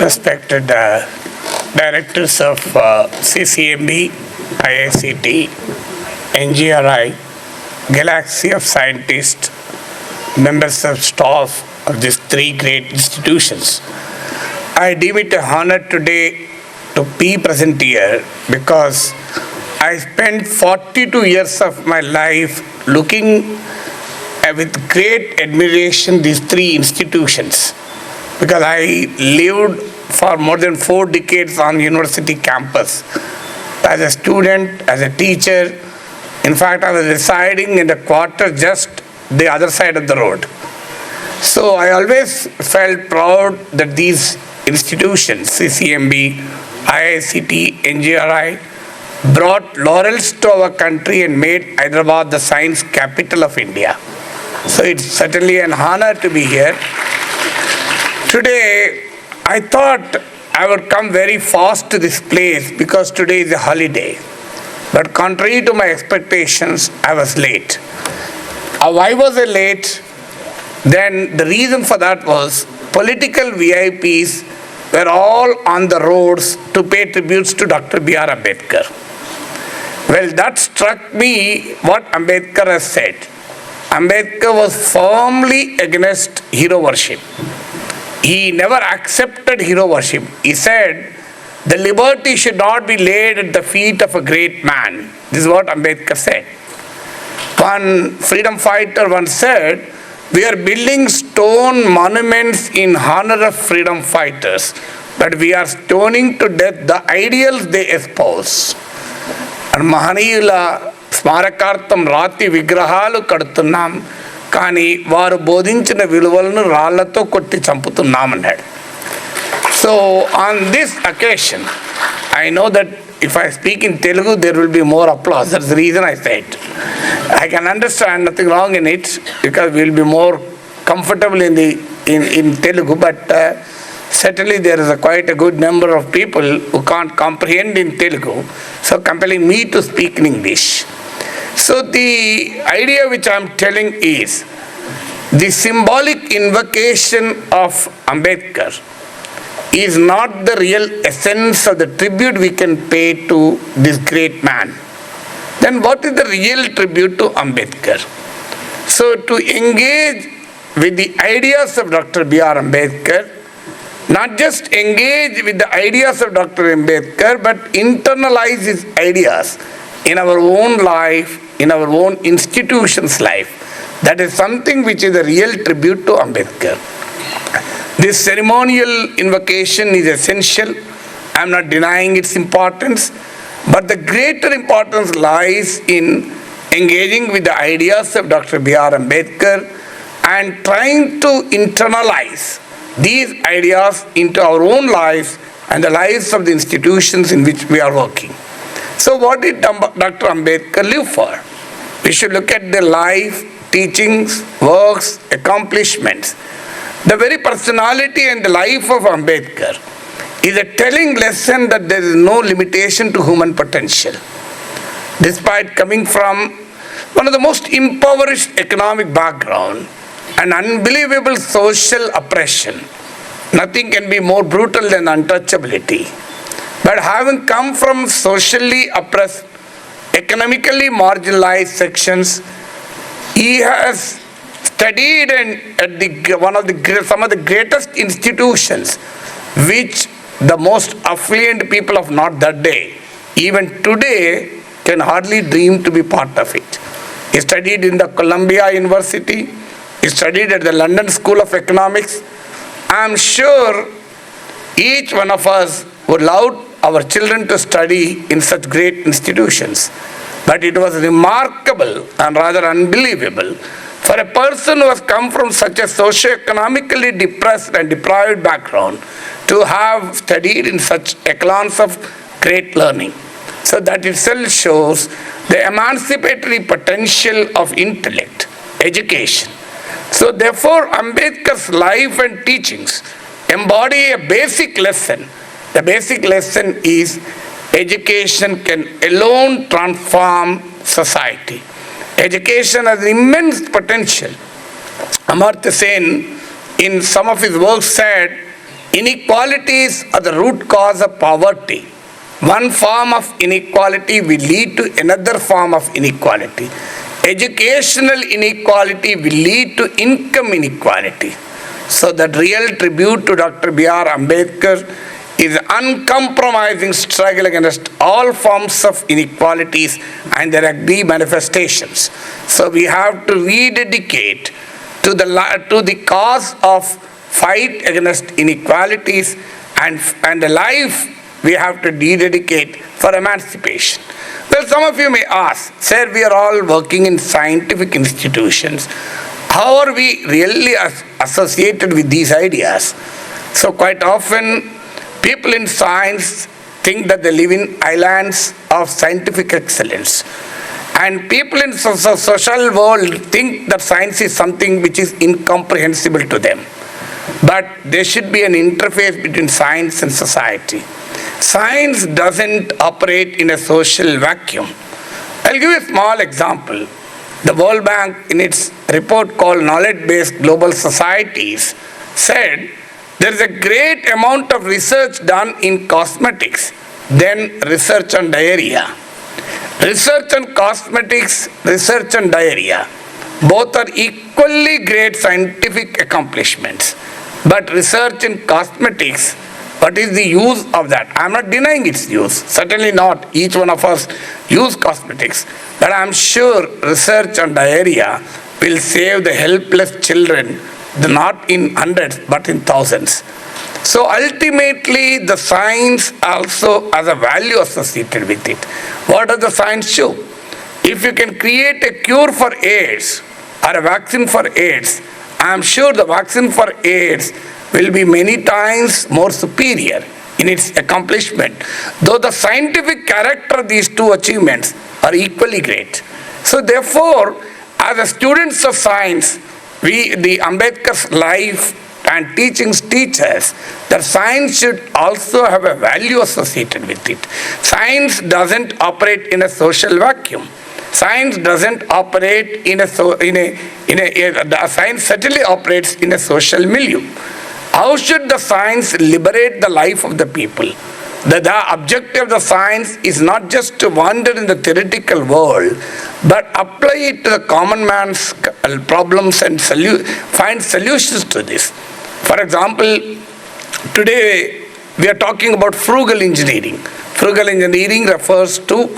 respected directors of CCMB, IICT, NGRI, galaxy of scientists, members of staff of these three great institutions. I deem it an honor today to be present here because I spent 42 years of my life looking with great admiration these three institutions, because I lived for more than 4 decades on university campus as a student, as a teacher. In fact, I was residing in the quarter just the other side of the road. So I always felt proud that these institutions, CCMB, IICT, NGRI, brought laurels to our country and made Hyderabad the science capital of India. So it's certainly an honor to be here. Today, I thought I would come very fast to this place because today is a holiday. But contrary to my expectations, I was late. Why was I late? Then the reason for that was political VIPs were all on the roads to pay tributes to Dr. B.R. Ambedkar. Well, that struck me what Ambedkar has said. Ambedkar was firmly against hero worship. He never accepted hero worship. He said, the liberty should not be laid at the feet of a great man. This is what Ambedkar said. One freedom fighter once said, we are building stone monuments in honor of freedom fighters, but we are stoning to death the ideals they espouse. And మహనీయుల స్మారకార్థం రాతి విగ్రహాలు కడుతున్నాం, కానీ వారు బోధించిన విలువలను రాళ్లతో కొట్టి చంపుతున్నామన్నాడు. So on this occasion, I know that if I speak in Telugu, there will be more applause. That's the reason I said. I can understand, nothing wrong in it, because we will be more comfortable in Telugu, but certainly there is quite a good number of people who can't comprehend in Telugu, so compelling me to speak in English. So the idea which I am telling is the symbolic invocation of Ambedkar is not the real essence of the tribute we can pay to this great man. Then what is the real tribute to Ambedkar? So to engage with the ideas of Dr. B.R. Ambedkar, not just engage with the ideas of Dr. Ambedkar, but internalize his ideas in our own life, in our own institution's life. That is something which is a real tribute to Ambedkar. This ceremonial invocation is essential. I am not denying its importance, but the greater importance lies in engaging with the ideas of Dr. B.R. Ambedkar and trying to internalize these ideas into our own lives and the lives of the institutions in which we are working. So what did Dr. Ambedkar live for? We should look at the life, teachings, works, accomplishments. The very personality and the life of Ambedkar is a telling lesson that there is no limitation to human potential. Despite coming from one of the most impoverished economic background and unbelievable social oppression, nothing can be more brutal than untouchability. But having come from socially oppressed, economically marginalized sections, he has studied at some of the greatest institutions, which the most affluent people of not that day, even today, can hardly dream to be part of it. He studied in the Columbia University. He studied at the London School of Economics. I am sure each one of us would love our children to study in such great institutions. But it was remarkable and rather unbelievable for a person who has come from such a socio-economically depressed and deprived background to have studied in such echelons of great learning. So that itself shows the emancipatory potential of intellect, education. So therefore, Ambedkar's life and teachings embody a basic lesson. The basic lesson is education can alone transform society. Education has immense potential. Amartya Sen, in some of his works, said, Inequalities are the root cause of poverty. One form of inequality will lead to another form of inequality. Educational inequality will lead to income inequality. So the real tribute to Dr. B.R. Ambedkar is uncompromising struggle against all forms of inequalities and their ugly manifestations. So we have to rededicate to the cause of fight against inequalities, and the life we have to dedicate for emancipation. Well, some of you may ask, sir, we are all working in scientific institutions. How are we really associated with these ideas? So quite often, people in science think that they live in islands of scientific excellence. And people in the social world think that science is something which is incomprehensible to them. But there should be an interface between science and society. Science doesn't operate in a social vacuum. I'll give you a small example. The World Bank, in its report called Knowledge-Based Global Societies, said there is a great amount of research done in cosmetics than research on diarrhea. Research on cosmetics, research on diarrhea, both are equally great scientific accomplishments. But research in cosmetics, what is the use of that? I'm not denying its use. Certainly not. Each one of us use cosmetics. But I'm sure research on diarrhea will save the helpless children, not in hundreds, but in thousands. So ultimately, the science also has a value associated with it. What does the science show? If you can create a cure for AIDS or a vaccine for AIDS, I am sure the vaccine for AIDS will be many times more superior in its accomplishment, though the scientific character of these two achievements are equally great. So therefore, as a students of science, the Ambedkar's life and teachings teach us that science should also have a value associated with it. Science doesn't operate in a social vacuum. Science doesn't operate science certainly operates in a social milieu. How should the science liberate the life of the people? The objective of the science is not just to wander in the theoretical world, but apply it to the common man's problems and find solutions to this. For example, today we are talking about frugal engineering. Frugal engineering refers to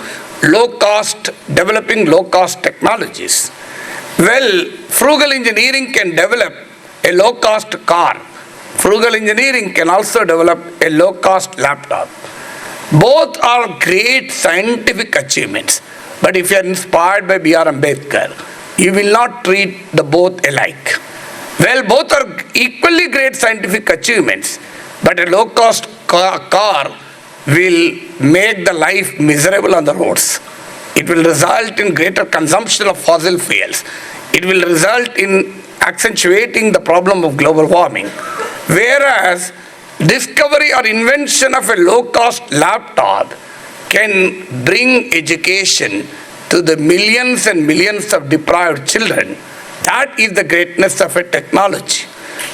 developing low-cost technologies. Well, frugal engineering can develop a low-cost car. Frugal engineering can also develop a low-cost laptop. Both are great scientific achievements. But if you are inspired by B.R. Ambedkar, you will not treat the both alike. Well, both are equally great scientific achievements, but a low-cost car will make the life miserable on the roads. It will result in greater consumption of fossil fuels. It will result in accentuating the problem of global warming. Whereas discovery or invention of a low-cost laptop can bring education to the millions and millions of deprived children. That is the greatness of a technology.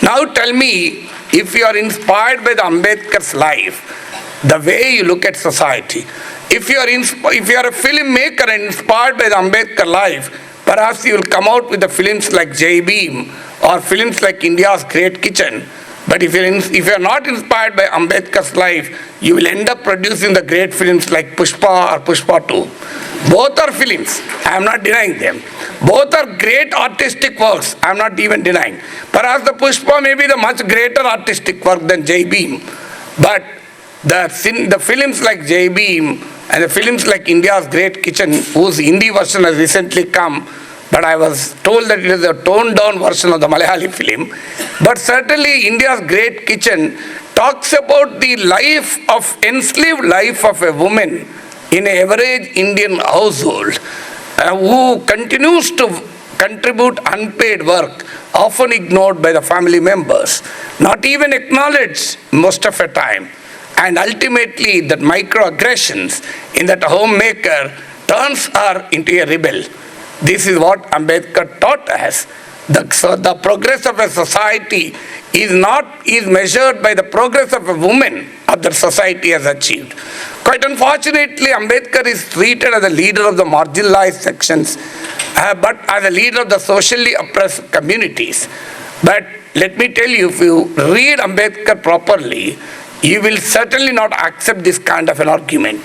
Now tell me, if you are inspired by the Ambedkar's life, the way you look at society, if you are a filmmaker and inspired by the Ambedkar life, perhaps you will come out with the films like Jai Bhim or films like India's Great Kitchen. But if you are not inspired by Ambedkar's life, you will end up producing the great films like Pushpa or Pushpa 2. Both are films. I am not denying them. Both are great artistic works. I am not even denying. Perhaps the Pushpa may be the much greater artistic work than Jai Bhim. But the films like Jai Bhim and the films like India's Great Kitchen, whose Hindi version has recently come, but I was told that it is a toned-down version of the Malayali film. But certainly India's Great Kitchen talks about the enslaved life of a woman in an average Indian household who continues to contribute unpaid work, often ignored by the family members, not even acknowledged most of the time. And ultimately, that microaggressions in that homemaker turns her into a rebel. This is what Ambedkar taught us. So the progress of a society is measured by the progress of a woman of the society has achieved. Quite unfortunately, Ambedkar is treated as a leader of the marginalized sections, but as a leader of the socially oppressed communities. But let me tell you, if you read Ambedkar properly, you will certainly not accept this kind of an argument.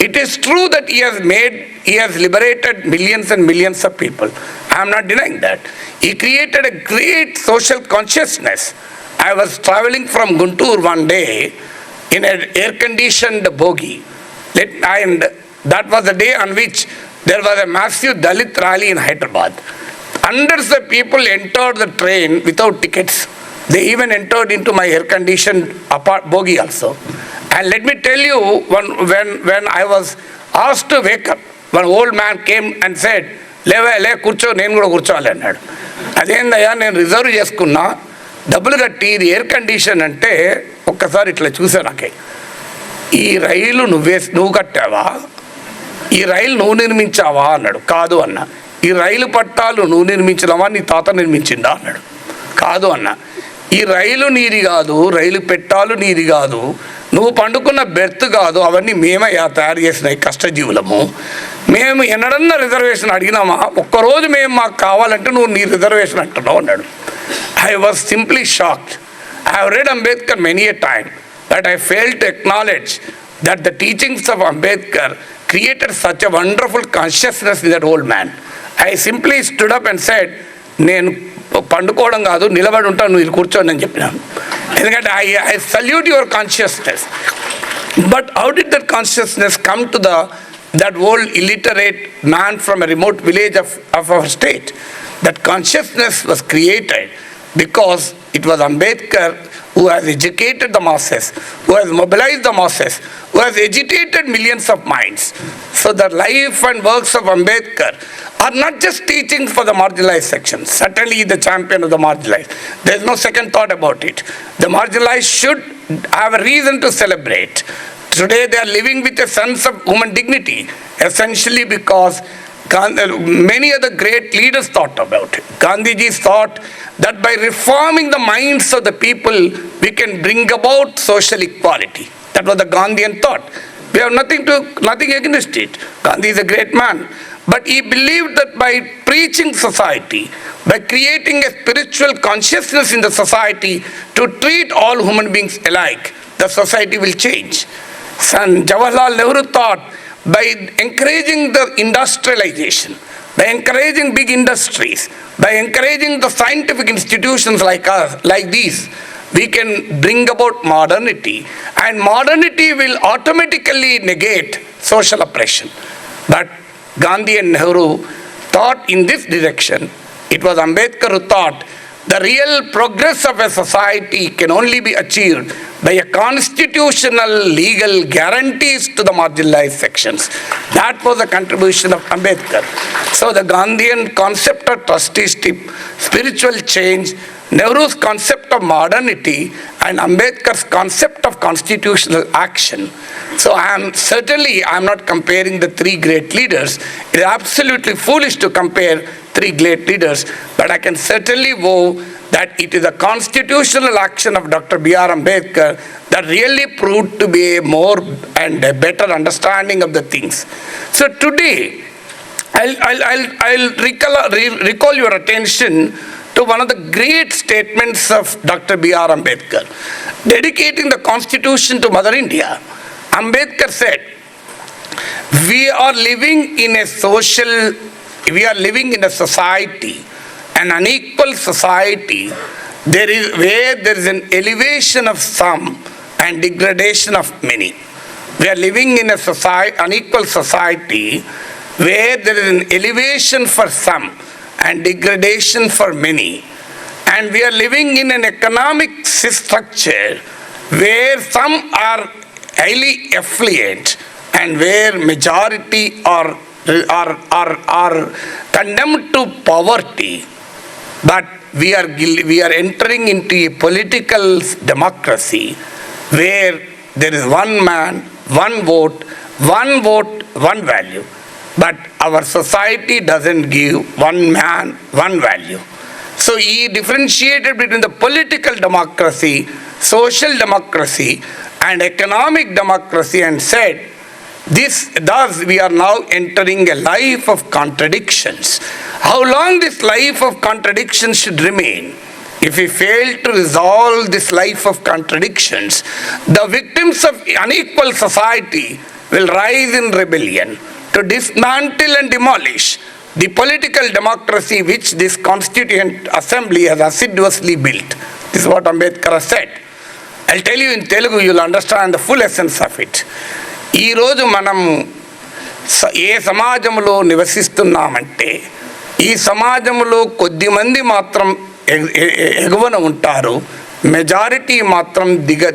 It is true that he has liberated millions and millions of people. I am not denying that. He created a great social consciousness. I was traveling from Guntur one day in an air-conditioned bogie. And that was the day on which there was a massive Dalit rally in Hyderabad. Hundreds of people entered the train without tickets. They even entered into my air-conditioned bogie also. And let me tell you, when I was asked to wake up, one old man came and said, "Le kurcho, nenu kuda kurcholi annadu." Adendaya nenu reserve cheskunna, double katti idi air condition ante okkasari itla chusanake. Ee railu nuvu kattava, ee railu nuvu nirminchava annadu. Kaadu anna. Ee railu pattalu nuvu nirminchinava, nee taata nirminchinda annadu. Kaadu anna. ఈ రైలు నీది కాదు, రైలు పెట్టాలు నీది కాదు, నువ్వు పండుకున్న berth కాదు, అవన్నీ మేమయ్యా తయారు చేసినాయి కష్టజీవులము. మేము ఎన్నడన్నా రిజర్వేషన్ అడిగినామా? ఒక్కరోజు మేము మాకు కావాలంటే నువ్వు నీ రిజర్వేషన్ అంటున్నావు అన్నాడు. I was simply shocked. I have read Ambedkar many a time, but I fail to acknowledge that the teachings of Ambedkar created such a wonderful consciousness in that old man. I simply stood up and said, నేను పండుకోవడం కాదు, నిలబడి ఉంటాను, నువ్వు ఇది కూర్చోండి అని చెప్పినాను. ఎందుకంటే I salute your consciousness. But how did that consciousness come to that old illiterate man from a remote village of our state? That consciousness was created because it was Ambedkar who has educated the masses, who has mobilized the masses, who has agitated millions of minds. So the life and works of Ambedkar are not just teachings for the marginalized sections. Certainly he is the champion of the marginalized. There is no second thought about it. The marginalized should have a reason to celebrate. Today they are living with a sense of human dignity, essentially because many other great leaders thought about it. Gandhiji thought that by reforming the minds of the people, we can bring about social equality. That was the Gandhian thought. We have nothing against it. Gandhi is a great man. But he believed that by preaching society, by creating a spiritual consciousness in the society to treat all human beings alike, the society will change. Son Jawaharlal Nehru thought by encouraging the industrialization, by encouraging big industries, by encouraging the scientific institutions like us, like these, we can bring about modernity, and modernity will automatically negate social oppression. But Gandhi and Nehru thought in this direction. It was Ambedkar who thought the real progress of a society can only be achieved by a constitutional legal guarantees to the marginalized sections. That was the contribution of Ambedkar. So the Gandhian concept of trusteeship, spiritual change, Nehru's concept of modernity, and Ambedkar's concept of constitutional action. So I am not comparing the three great leaders. It is absolutely foolish to compare three great leaders, but I can certainly vow that it is a constitutional action of Dr. B.R. Ambedkar that really proved to be a more and a better understanding of the things. So today, I'll recall your attention to one of the great statements of Dr. B.R. Ambedkar. Dedicating the Constitution to Mother India, Ambedkar said, we are living in a society, an unequal society, where there is an elevation of some and degradation of many. We are living in a unequal society where there is an elevation for some and degradation for many. And we are living in an economic structure where some are highly affluent and where majority are condemned to poverty. But we are entering into a political democracy where there is one man, one vote, one value. But our society doesn't give one man, one value. So he differentiated between the political democracy, social democracy, and economic democracy and said, thus we are now entering a life of contradictions. How long this life of contradictions should remain? If we fail to resolve this life of contradictions, the victims of unequal society will rise in rebellion to dismantle and demolish the political democracy which this Constituent Assembly has assiduously built. This is what Ambedkar has said. I'll tell you in Telugu, you'll understand the full essence of it. ఈ రోజు మనం ఏ సమాజంలో నివసిస్తున్నామంటే ఈ సమాజంలో కొద్దిమంది మాత్రం ఎగువన ఉంటారు, మెజారిటీ మాత్రం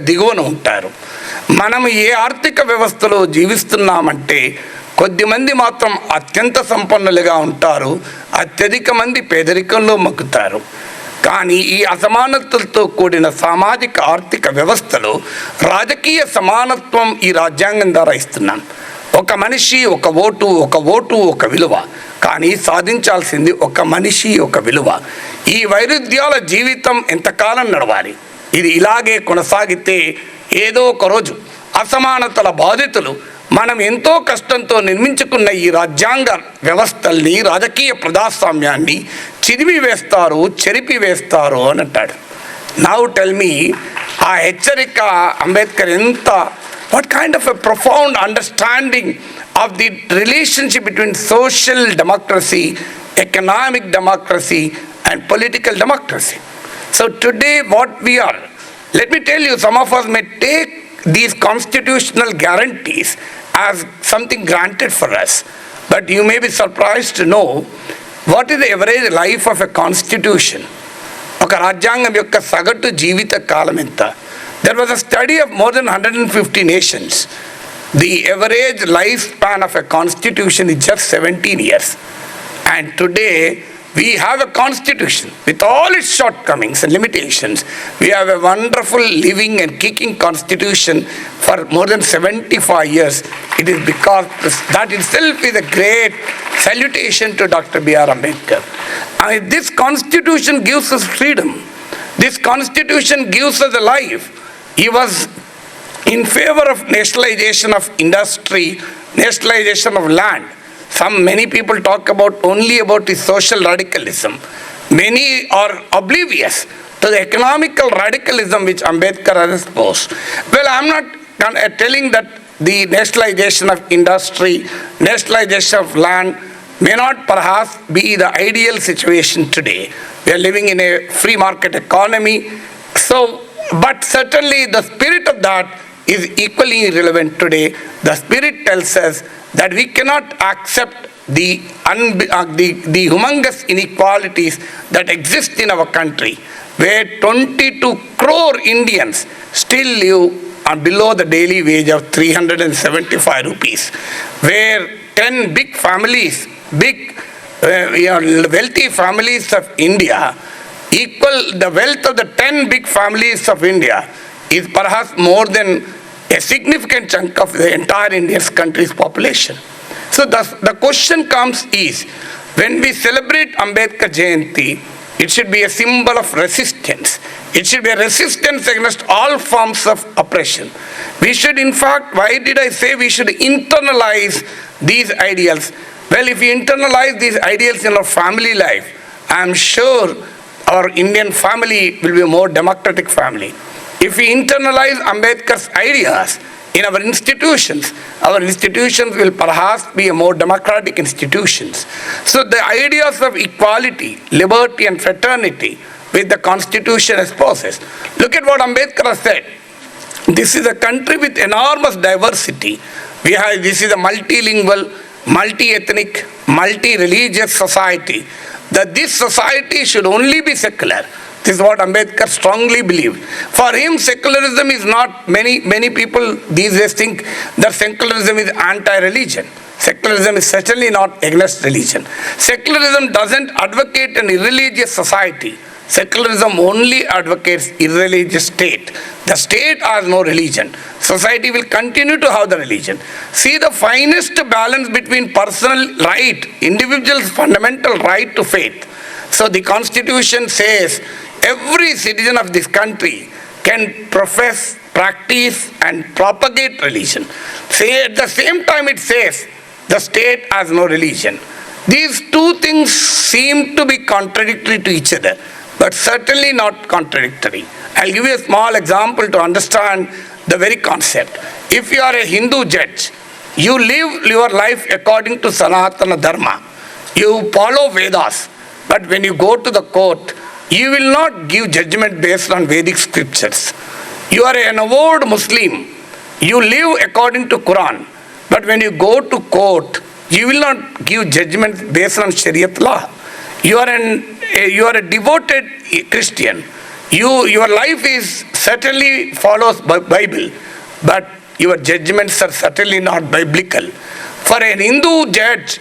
దిగువన ఉంటారు. మనం ఏ ఆర్థిక వ్యవస్థలో జీవిస్తున్నామంటే కొద్దిమంది మాత్రం అత్యంత సంపన్నులుగా ఉంటారు, అత్యధిక మంది పేదరికంలో మగ్గుతారు. కానీ ఈ అసమానతలతో కూడిన సామాజిక ఆర్థిక వ్యవస్థలో రాజకీయ సమానత్వం ఈ రాజ్యాంగం ద్వారా ఇస్తున్నాం. ఒక మనిషి ఒక ఓటు ఒక విలువ. కానీ సాధించాల్సింది ఒక మనిషి ఒక విలువ. ఈ వైరుధ్యాల జీవితం ఎంతకాలం నడవాలి? ఇది ఇలాగే కొనసాగితే ఏదో ఒక రోజు అసమానతల బాధితులు మనం ఎంతో కష్టంతో నిర్మించుకున్న ఈ రాజ్యాంగ వ్యవస్థల్ని, రాజకీయ ప్రజాస్వామ్యాన్ని చిదిమివేస్తారు, చెరిపివేస్తారు అని అంటాడు. నౌ టెల్ మీ, ఆ హెచ్చరిక అంబేద్కర్ ఎంత, what kind of a profound understanding of the relationship between social democracy, economic democracy, and political democracy. So today what we are, let me tell you, some of us may take these constitutional guarantees as something granted for us, but you may be surprised to know what is the average life of a constitution. ఒక రాజ్యాంగం యొక్క సగటు జీవిత కాలం ఎంత? There was a study of more than 150 nations. The average lifespan of a constitution is just 17 years. And today, we have a constitution with all its shortcomings and limitations. We have a wonderful living and kicking constitution for more than 75 years. It is because that itself is a great salutation to Dr. B.R. Ambedkar. And this constitution gives us freedom. This constitution gives us a life. He was in favor of nationalization of industry, nationalization of land. Many people talk only about the social radicalism. Many are oblivious to the economical radicalism which Ambedkar has exposed. Well, I'm not telling that the nationalization of industry, nationalization of land may not perhaps be the ideal situation today. We are living in a free market economy. But certainly the spirit of that is equally relevant today. The spirit tells us that we cannot accept the humongous inequalities that exist in our country, where 22 crore Indians still live below the daily wage of 375 rupees, where 10 big families, wealthy families of India equal the wealth of the 10 big families of India is perhaps more than a significant chunk of the entire Indian country's population. So the question comes is, when we celebrate Ambedkar Jayanti, it should be a symbol of resistance. It should be a resistance against all forms of oppression. We should, in fact, why did I say we should internalize these ideals? Well, if we internalize these ideals in our family life, I am sure our Indian family will be a more democratic family. If we internalize Ambedkar's ideas in our institutions will perhaps be a more democratic institutions. So the ideas of equality, liberty and fraternity which the Constitution exposes. Look at what Ambedkar has said. This is a country with enormous diversity. This is a multilingual, multi-ethnic, multi-religious society. That this society should only be secular. This is what Ambedkar strongly believed. For him, secularism is not, many people these days think that secularism is anti-religion. Secularism is certainly not against religion. Secularism doesn't advocate an irreligious society. Secularism only advocates irreligious state. The state has no religion. Society will continue to have the religion. See the finest balance between personal right, individual's fundamental right to faith. So the Constitution says every citizen of this country can profess, practice and propagate religion. Say at the same time it says the state has no religion. These two things seem to be contradictory to each other, but certainly not contradictory. I'll give you a small example to understand the very concept. If you are a Hindu judge, you live your life according to Sanatana Dharma. You follow Vedas, but when you go to the court, you will not give judgment based on Vedic scriptures. You are an avowed Muslim. You live according to Quran, but when you go to court, you will not give judgment based on Shariat law. You are a devoted Christian. Your life is certainly follows Bible, but your judgments are certainly not biblical. For an Hindu judge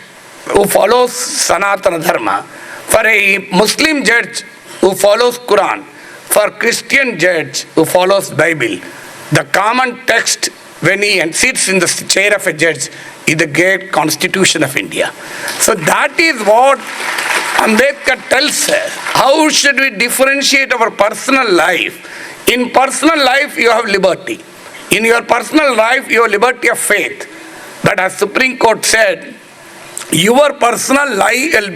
who follows Sanatana Dharma, for a Muslim judge who follows Quran, for Christian judge who follows Bible, the common text when he sits in the chair of a judge is the great Constitution of India. So that is what Ambedkar tells us. How should we differentiate our personal life? In personal life you have liberty. In your personal life you have liberty of faith. But as Supreme Court said, your personal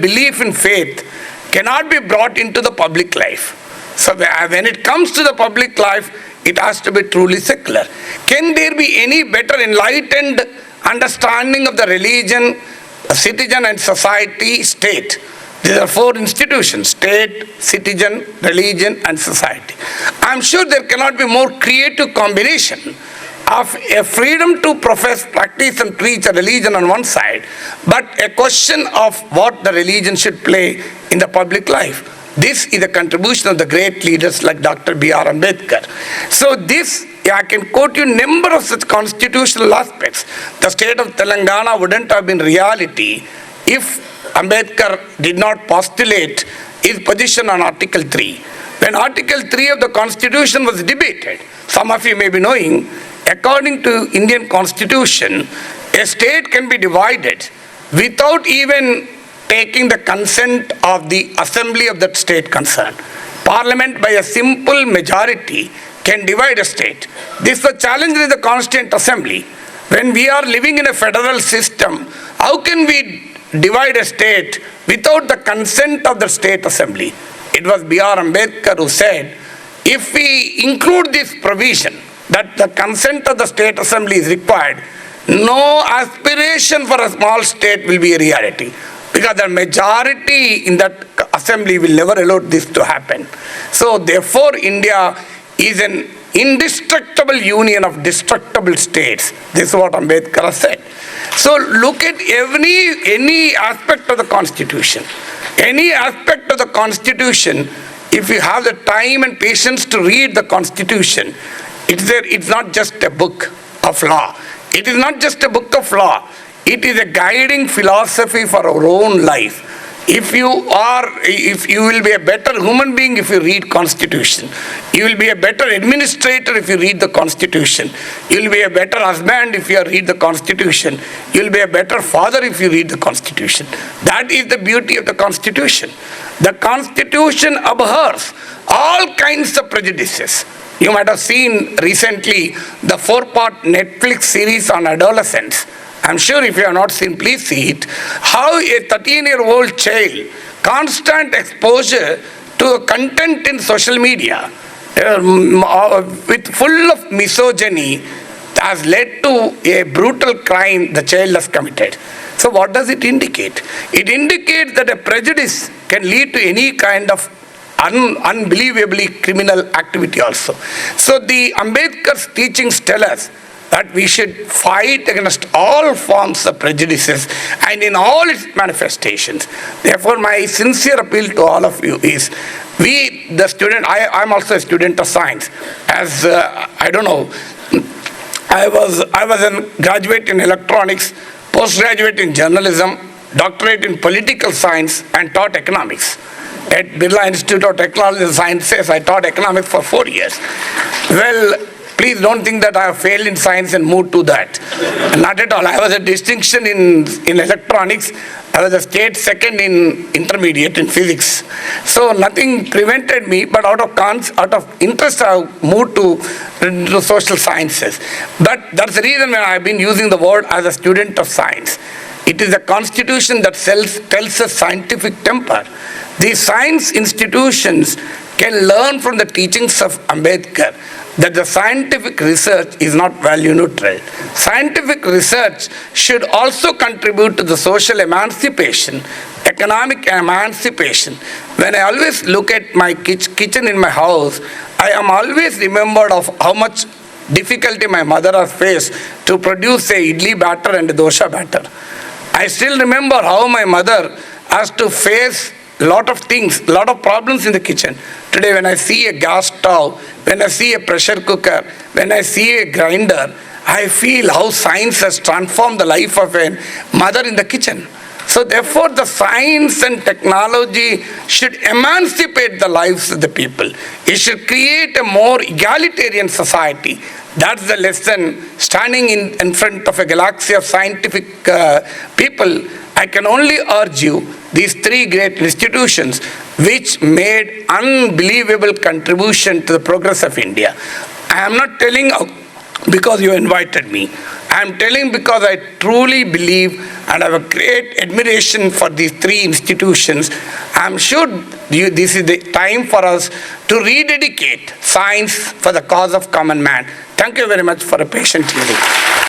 belief in faith cannot be brought into the public life. So when it comes to the public life, it has to be truly secular. Can there be any better enlightened understanding of the religion, citizen and society, state? These are four institutions: state, citizen, religion and society. I am sure there cannot be more creative combination of a freedom to profess, practice and preach a religion on one side, but a question of what the religion should play in the public life. This is the contribution of the great leaders like Dr. B.R. Ambedkar. So this, I can quote you a number of such constitutional aspects. The state of Telangana wouldn't have been reality if Ambedkar did not postulate his position on Article 3. When Article 3 of the Constitution was debated, some of you may be knowing, according to Indian Constitution, a state can be divided without even taking the consent of the assembly of that state concerned. Parliament by a simple majority can divide a state. This is the challenge with the Constituent Assembly. When we are living in a federal system, how can we divide a state without the consent of the state assembly? It was B.R. Ambedkar who said, if we include this provision that the consent of the state assembly is required, no aspiration for a small state will be a reality, because the majority in that assembly will never allow this to happen. So therefore India is an indestructible union of destructible states. This is what Ambedkar has said. So look at any aspect of the Constitution. Any aspect of the Constitution, if you have the time and patience to read the Constitution, it's not just a book of law. It is not just a book of law. It is a guiding philosophy for our own life. If you will be a better human being if you read Constitution. You will be a better administrator if you read the Constitution. You will be a better husband if you read the Constitution. You will be a better father if you read the Constitution. That is the beauty of the Constitution. The Constitution abhors all kinds of prejudices. You might have seen recently the 4-part Netflix series on adolescence. I'm sure if you have not seen, please see it. How a 13-year-old child, constant exposure to content in social media with full of misogyny has led to a brutal crime the child has committed. So what does it indicate? It indicates that a prejudice can lead to any kind of unbelievably criminal activity also. So the Ambedkar's teachings tell us that we should fight against all forms of prejudices and in all its manifestations. Therefore, my sincere appeal to all of you is, I'm also a student of science. As I was a graduate in electronics, postgraduate in journalism, doctorate in political science, and taught economics. At Birla Institute of Technology and Sciences, I taught economics for 4 years. Well, please don't think that I have failed in science and moved to that. Not at all. I was a distinction in electronics. I was a state second in intermediate in physics. So nothing prevented me, but out of interest, I moved to social sciences. But that's the reason when I've been using the word as a student of science. It is the constitution that tells us scientific temper. These science institutions can learn from the teachings of Ambedkar that the scientific research is not value neutral. Scientific research should also contribute to the social emancipation, economic emancipation. When I always look at my kitchen in my house, I am always remembered of how much difficulty my mother has faced to produce a idli batter and a dosha batter. I still remember how my mother has to face a lot of things, a lot of problems in the kitchen. Today when I see a gas stove, when I see a pressure cooker, when I see a grinder, I feel how science has transformed the life of a mother in the kitchen. So therefore the science and technology should emancipate the lives of the people. It should create a more egalitarian society. That's the lesson. Standing in front of a galaxy of scientific people, I can only urge you, these three great institutions which made unbelievable contribution to the progress of India. I am not telling because you invited me. I am telling because I truly believe and have a great admiration for these three institutions. I am sure this is the time for us to rededicate science for the cause of common man. Thank you very much for a patient hearing.